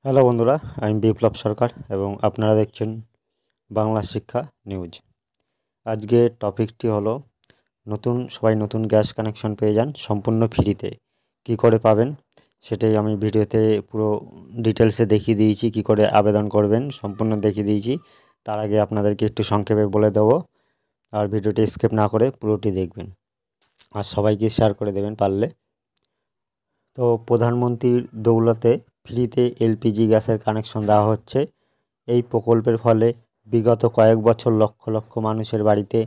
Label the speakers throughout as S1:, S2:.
S1: Hello বন্ধুরা, আমি বিপ্লব সরকার এবং আপনারা দেখছেন বাংলা শিক্ষা নিউজ। আজকের টপিকটি হলো সবাই নতুন গ্যাস কানেকশন পেয়ে যান সম্পূর্ণ ফ্রিতে। কি করে পাবেন সেটাই আমি ভিডিওতে পুরো ডিটেলসে দেখিয়ে দিয়েছি, কি করে আবেদন করবেন সম্পূর্ণ দেখিয়ে দিয়েছি। তার আগে আপনাদেরকে একটু সংক্ষেপে বলে দেবো, আর ভিডিওটি স্কিপ না করে পুরোটি দেখবেন আর সবাইকে শেয়ার করে দেবেন পারলে। তো প্রধানমন্ত্রীর দৌলতে ফ্রিতে এলপিজি গ্যাসের কানেকশন দেওয়া হচ্ছে। এই প্রকল্পের ফলে বিগত কয়েক বছর লক্ষ লক্ষ মানুষের বাড়িতে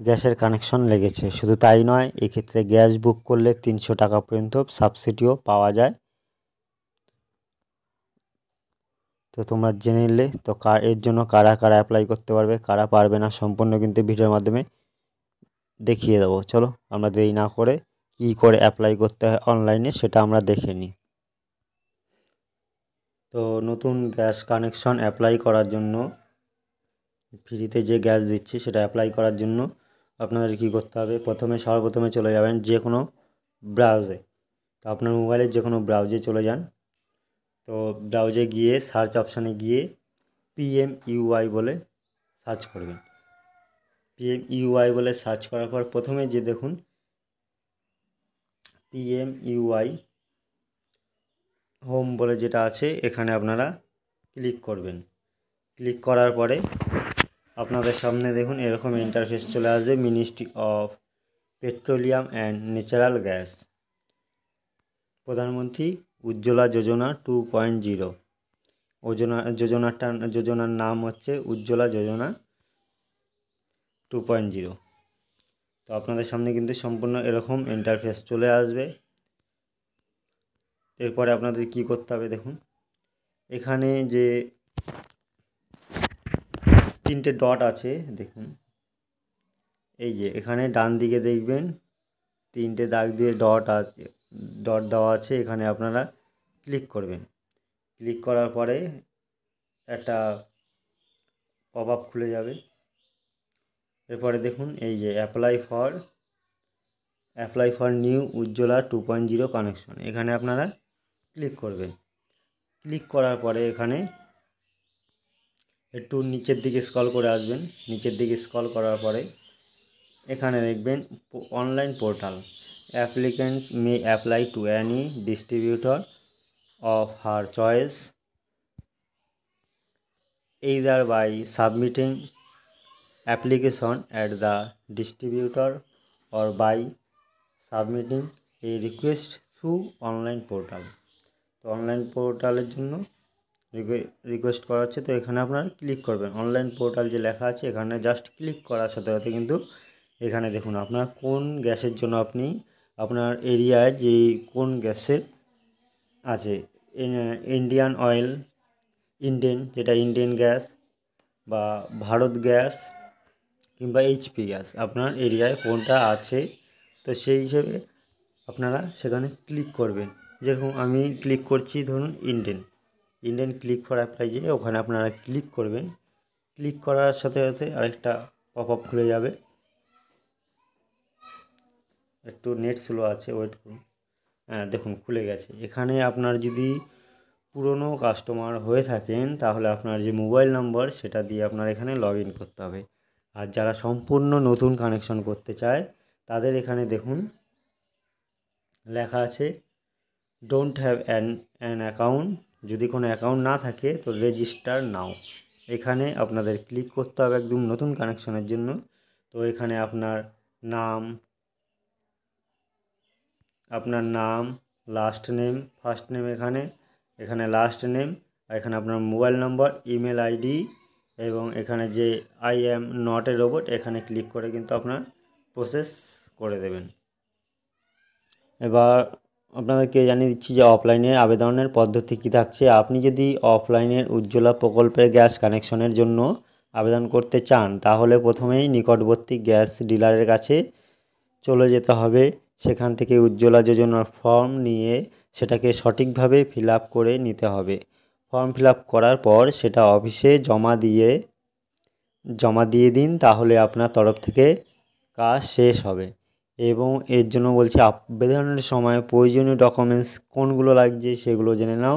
S1: গ্যাসের কানেকশন লেগেছে। শুধু তাই নয়, এক্ষেত্রে গ্যাস বুক করলে 300 টাকা পর্যন্ত সাবসিডিও পাওয়া যায়। তো তোমরা জেনে নিলে তো এর জন্য কারা কারা অ্যাপ্লাই করতে পারবে, কারা পারবে না, সম্পূর্ণ কিন্তু ভিডিওর মাধ্যমে দেখিয়ে দেবো। চলো আমরা দেরি না করে কী করে অ্যাপ্লাই করতে হয় অনলাইনে সেটা আমরা দেখে নিই। তো নতুন গ্যাস কানেকশন অ্যাপ্লাই করার জন্য, ফ্রিতে যে গ্যাস দিচ্ছি সেটা অ্যাপ্লাই করার জন্য আপনাদের কী করতে হবে, সর্বপ্রথমে চলে যাবেন যে কোনো ব্রাউজে। তো আপনার মোবাইলের যে কোনো ব্রাউজে চলে যান। তো ব্রাউজে গিয়ে সার্চ অপশানে গিয়ে PMUI বলে সার্চ করবেন। PMUI বলে সার্চ করার পর প্রথমে যে দেখুন PMUI হোম বলে যেটা আছে, এখানে আপনারা ক্লিক করবেন। ক্লিক করার পরে আপনাদের সামনে দেখুন এরকম ইন্টারফেস চলে আসবে, ministry of petroleum and natural gas, প্রধানমন্ত্রী উজ্জ্বলা যোজনা 2.0। যোজনার নাম হচ্ছে উজ্জ্বলা যোজনা 2.0। তো আপনাদের সামনে কিন্তু সম্পূর্ণ এরকম ইন্টারফেস চলে আসবে। এরপরে আপনাদের কি করতে হবে দেখুন, এখানে যে 3টে ডট আছে দেখুন, এই যে এখানে ডান দিকে দেখবেন 3টে দাগ দিয়ে ডট দেওয়া আছে, এখানে আপনারা ক্লিক করবেন। ক্লিক করার পরে একটা পপ আপ খুলে যাবে। এরপরে দেখুন এই যে apply for new Ujjwala 2.0 connection, এখানে আপনারা ক্লিক করবেন। ক্লিক করার পরে এখানে একটু নিচের দিকে স্ক্রল করে আসবেন। নিচের দিকে স্ক্রল করার পরে এখানে দেখবেন online portal, applicants may apply to any distributor of her choice either by submitting application at the distributor or by submitting a request through online portal। তো অনলাইন পোর্টালের জন্য রিকোয়েস্ট করা হচ্ছে, তো এখানে আপনারা ক্লিক করবেন। অনলাইন পোর্টাল যে লেখা আছে এখানে জাস্ট ক্লিক করার সাথে সাথে কিন্তু এখানে দেখুন আপনার কোন গ্যাসের জন্য আপনি আপনার এরিয়ায় যে কোন গ্যাসের আছে, ইন্ডিয়ান অয়েল, যেটা ইন্ডিয়ান গ্যাস বা ভারত গ্যাস কিংবা এইচপি গ্যাস, আপনার এরিয়ায় কোনটা আছে তো সেই হিসেবে আপনারা সেখানে ক্লিক করবেন। যেরকম আমি ক্লিক করছি ধরুন ইন্ডিয়ান ক্লিক ফর অ্যাপ্লাই, যে ওখানে আপনারা ক্লিক করবেন। ক্লিক করার সাথে সাথে আরেকটা পপ আপ খুলে যাবে। একটু নেট স্লো আছে, ওয়েট করুন। হ্যাঁ দেখুন খুলে গেছে। এখানে আপনার যদি পুরনো কাস্টমার হয়ে থাকেন তাহলে আপনার যে মোবাইল নম্বর সেটা দিয়ে আপনার এখানে লগ ইন করতে হবে। আর যারা সম্পূর্ণ নতুন কানেকশন করতে চায় তাদের এখানে দেখুন লেখা আছে ডোন্ট হ্যাভ অ্যান অ্যাকাউন্ট, যদি কোনো অ্যাকাউন্ট না থাকে তো রেজিস্টার নাও, এখানে আপনাদের ক্লিক করতে হবে একদম নতুন কানেকশনের জন্য। তো এখানে আপনার নাম, লাস্ট নেম, ফার্স্ট নেম, এখানে লাস্ট নেম, এখানে আপনার মোবাইল নম্বর, ইমেল আইডি এবং এখানে যে I am not a robot এখানে ক্লিক করে কিন্তু আপনার প্রসেস করে দেবেন। এবার আপনাদেরকে জানিয়ে দিচ্ছি যে অফলাইনের আবেদনের পদ্ধতি কী থাকছে। আপনি যদি অফলাইনের উজ্জ্বলা প্রকল্পের গ্যাস কানেকশনের জন্য আবেদন করতে চান তাহলে প্রথমেই নিকটবর্তী গ্যাস ডিলারের কাছে চলে যেতে হবে। সেখান থেকে উজ্জ্বলা যোজনার ফর্ম নিয়ে সেটাকে সঠিকভাবে ফিল আপ করে নিতে হবে। ফর্ম ফিল আপ করার পর সেটা অফিসে জমা দিয়ে দিন, তাহলে আপনার তরফ থেকে কাজ শেষ হবে। এবং এর জন্য বলছি আবেদনের সময় প্রয়োজনীয় ডকুমেন্টস কোনগুলো লাগছে সেগুলো জেনে নাও।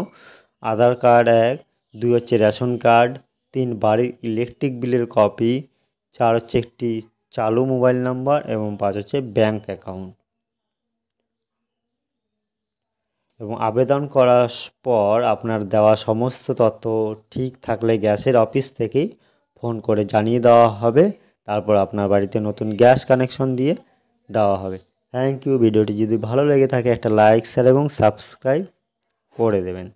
S1: আধার কার্ড 1, 2 হচ্ছে রেশন কার্ড, 3 বাড়ির ইলেকট্রিক বিলের কপি, 4 হচ্ছে একটি চালু মোবাইল নাম্বার এবং 5 হচ্ছে ব্যাঙ্ক অ্যাকাউন্ট। এবং আবেদন করার পর আপনার দেওয়া সমস্ত তথ্য ঠিক থাকলে গ্যাসের অফিস থেকেই ফোন করে জানিয়ে দেওয়া হবে, তারপর আপনার বাড়িতে নতুন গ্যাস কানেকশন দিয়ে দেওয়া হবে। Thank you. ভিডিওটি যদি ভালো লেগে থাকে একটা লাইক, শেয়ার এবং সাবস্ক্রাইব করে দেবেন।